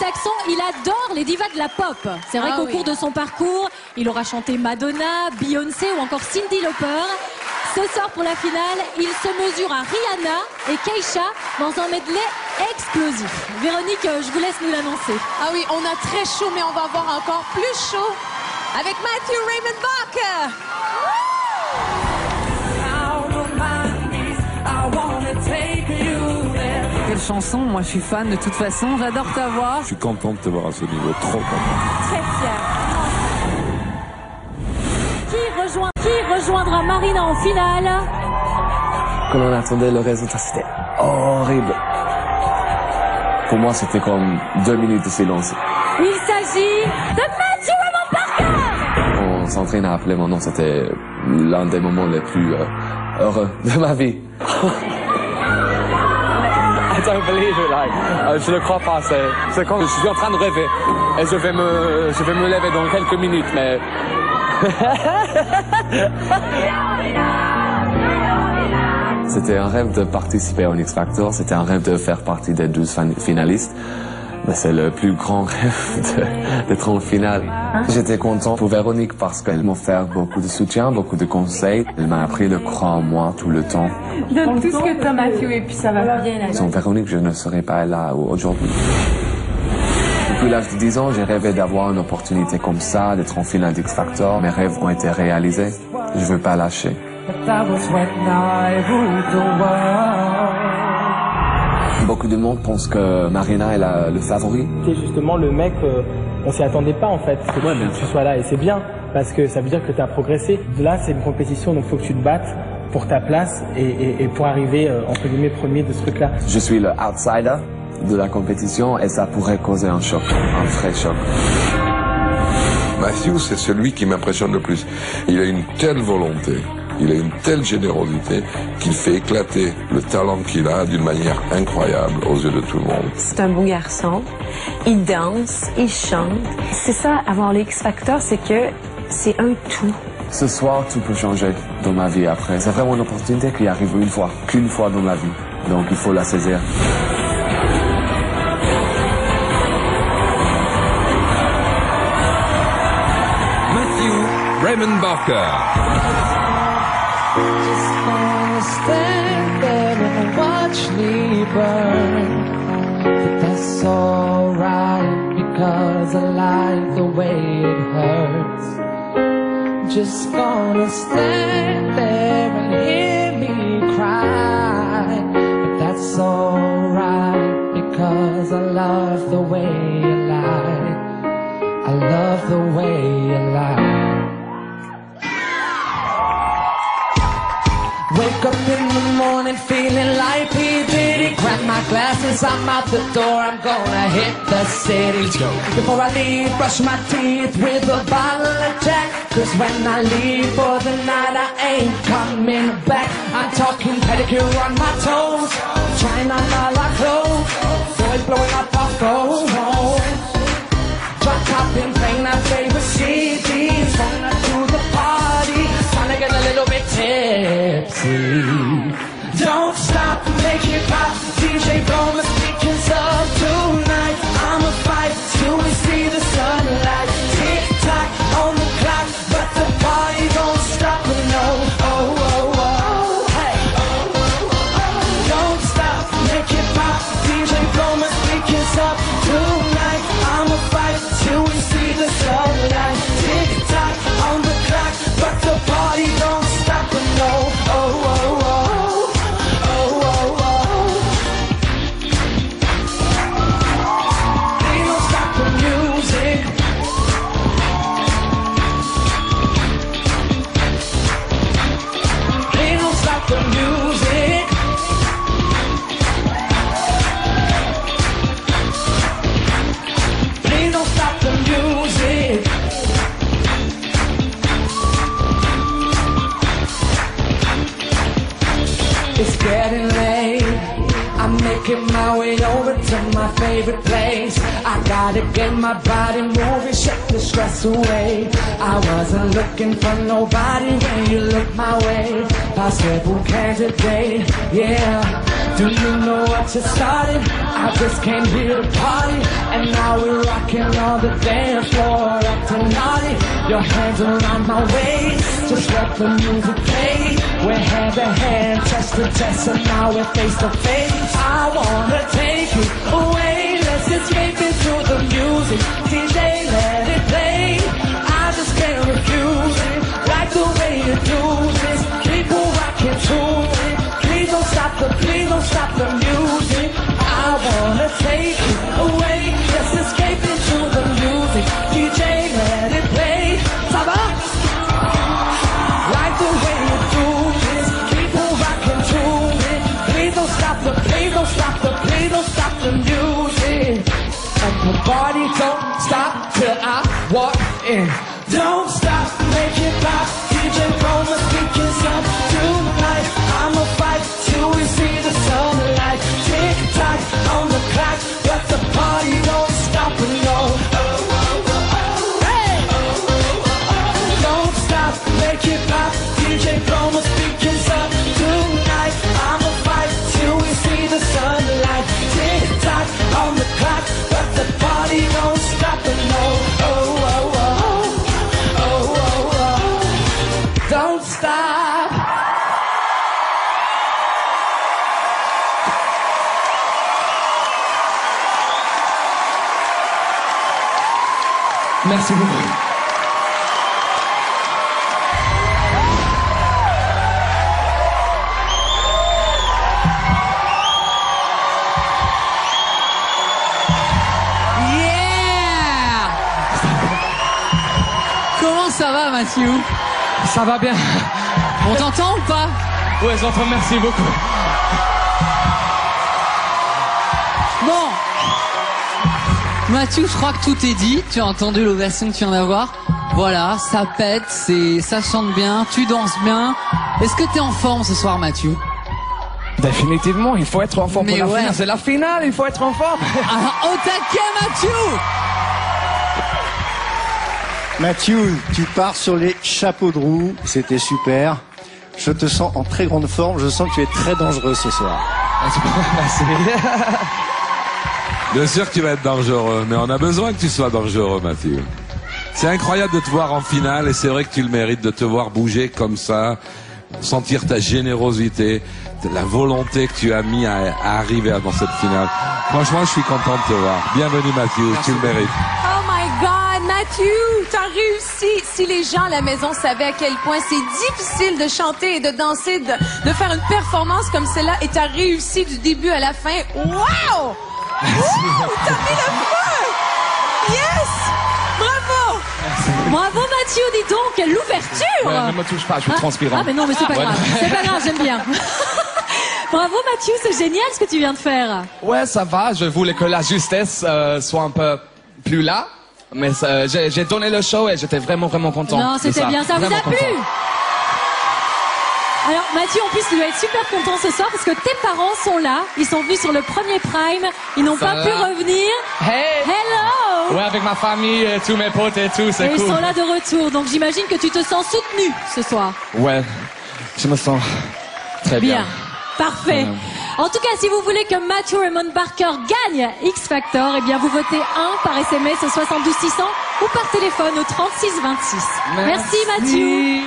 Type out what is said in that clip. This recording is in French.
saxon, il adore les divas de la pop. C'est vrai qu'au cours de son parcours, il aura chanté Madonna, Beyoncé ou encore Cyndi Lauper. Ce soir, pour la finale, il se mesure à Rihanna et Keisha dans un medley explosif. Véronique, je vous laisse nous l'annoncer. Ah oui, on a très chaud, mais on va avoir encore plus chaud avec Matthew Raymond Barker. Quelle chanson, moi je suis fan de toute façon, j'adore ta voix. Je suis contente de te voir à ce niveau, trop content. Très fière. Qui rejoindra Marina en finale? Quand on attendait le résultat, c'était horrible. Pour moi, c'était comme 2 minutes de silence. Il s'agit de Matthew Raymond Barker. On s'entraîne à appeler mon nom, c'était l'un des moments les plus heureux de ma vie. I don't believe it, like, je ne crois pas, c'est quand je suis en train de rêver. Et je vais me lever dans quelques minutes, mais... C'était un rêve de participer au X Factor, c'était un rêve de faire partie des 12 finalistes. Mais c'est le plus grand rêve d'être en finale. J'étais content pour Véronique parce qu'elle m'a offert beaucoup de soutien, beaucoup de conseils. Elle m'a appris de croire en moi tout le temps. Donne tout ce que t'as, Mathieu, et puis ça va bien. Sans Véronique, je ne serais pas là aujourd'hui. Depuis l'âge de 10 ans, j'ai rêvé d'avoir une opportunité comme ça, d'être en finale d'X Factor. Mes rêves ont été réalisés. Je ne veux pas lâcher. Beaucoup de monde pense que Marina est le favori. C'est justement le mec, on s'y attendait pas en fait, que tu sois là et c'est bien parce que ça veut dire que tu as progressé. Là c'est une compétition donc il faut que tu te battes pour ta place et pour arriver entre guillemets premier de ce truc là. Je suis le outsider de la compétition et ça pourrait causer un choc, un vrai choc. Matthew, c'est celui qui m'impressionne le plus. Il a une telle volonté, il a une telle générosité qu'il fait éclater le talent qu'il a d'une manière incroyable aux yeux de tout le monde. C'est un beau garçon, il danse, il chante. C'est ça, avoir le X Factor, c'est que c'est un tout. Ce soir, tout peut changer dans ma vie après. C'est vraiment une opportunité qui arrive une fois, qu'une fois dans la vie. Donc il faut la saisir. Raymond Barker. Just wanna stand there and watch me burn. But that's alright because I like the way it hurts. Just gonna stand there and hear me cry. But that's alright because I love the way you lie. I love the way you lie. Wake up in the morning feeling like P. Diddy. Grab my glasses, I'm out the door, I'm gonna hit the city. Before I leave, brush my teeth with a bottle of Jack. Cause when I leave for the night, I ain't coming back. I'm talking pedicure on my toes, trying on all our clothes, boys blowing up our phones. Drop top and playing our favorite CDs, wanna do the party, trying to get a little bit tipsy. Don't stop, make it pop, DJ blow my speakers up tonight. I'ma fight till we see the sunlight. Tick tock on the clock, but the party don't stop. No, oh oh oh, hey. Don't stop, make it pop, DJ blow my speakers up tonight. I'ma fight till we see the sunlight. Tick tock on the clock, but the party don't stop. No, oh oh oh, oh oh oh. They don't stop the music. They don't stop the music. They don't stop the music. It's getting late, I'm making my way over to my favorite place. I gotta get my body moving, shake the stress away. I wasn't looking for nobody when you look my way. Possible candidate, yeah. Do you know what you started? I just came here to party, and now rocking on the dance floor up to naughty. Your hands around my waist, just let the music play. We're hand to hand, test to test, and now we're face to face. I wanna take you away, let's escape into the music. DJ, let it play. I just can't refuse it, like the way you do this. People rocking to it. Please don't stop the music. I wanna take you away, let's escape into the music. DJ, let it play. Ça va? Like the way you do this. People rocking to it. Please don't stop the music. And the party don't stop till I walk in. Don't stop, make it pop. DJ Roma speaking some tonight. I'ma fight till we see the sunlight. Tick tock on the clock, but the party don't stop and go. Hey! Don't stop, make it pop. DJ Roma speaking some tonight. I'ma fight till we see the sunlight. Tick tock on the clock, but the party don't stop and go. Don't stop. Merci beaucoup. Yeah! Comment ça va, Mathieu? Ça va bien. On t'entend ou pas? Ouais, j'entends, merci beaucoup. Bon. Mathieu, je crois que tout est dit. Tu as entendu l'ovation que tu viens d'avoir. Voilà, ça pète, ça chante bien, tu danses bien. Est-ce que t'es en forme ce soir, Mathieu? Définitivement, il faut être en forme pour Mais la ouais. finale. C'est la finale, il faut être en forme. Alors, au taquet, Mathieu! Mathieu, tu pars sur les chapeaux de roue, c'était super. Je te sens en très grande forme, je sens que tu es très dangereux ce soir. Merci. Bien sûr que tu vas être dangereux, mais on a besoin que tu sois dangereux, Mathieu. C'est incroyable de te voir en finale et c'est vrai que tu le mérites de te voir bouger comme ça, sentir ta générosité, la volonté que tu as mis à arriver dans cette finale. Franchement, je suis content de te voir. Bienvenue, Mathieu, tu le mérites. Oh my God, Mathieu, t'as réussi. Si les gens à la maison savaient à quel point c'est difficile de chanter et de danser, de faire une performance comme celle-là, et t'as réussi du début à la fin. Wow! T'as mis le feu! Yes! Bravo! Bravo Mathieu, dis donc, l'ouverture. Ouais, ne me touche pas, je suis transpirant. Ah mais non, mais c'est pas grave, c'est pas grave, j'aime bien. Bravo Mathieu, c'est génial ce que tu viens de faire. Ouais, ça va, je voulais que la justesse soit un peu plus là, mais j'ai donné le show et j'étais vraiment content. Non, c'était bien, ça vous a plu? Alors Mathieu, en plus, tu dois être super content ce soir parce que tes parents sont là. Ils sont venus sur le premier Prime. Ils n'ont pas pu revenir. Hey! Hello! Ouais, avec ma famille, tous mes potes et tout, c'est Et cool. ils sont là de retour. Donc j'imagine que tu te sens soutenu ce soir. Ouais, je me sens très bien. Parfait. En tout cas, si vous voulez que Matthew Raymond Barker gagne X Factor, eh bien vous votez 1 par SMS au 72 600 ou par téléphone au 36 26. Merci Mathieu.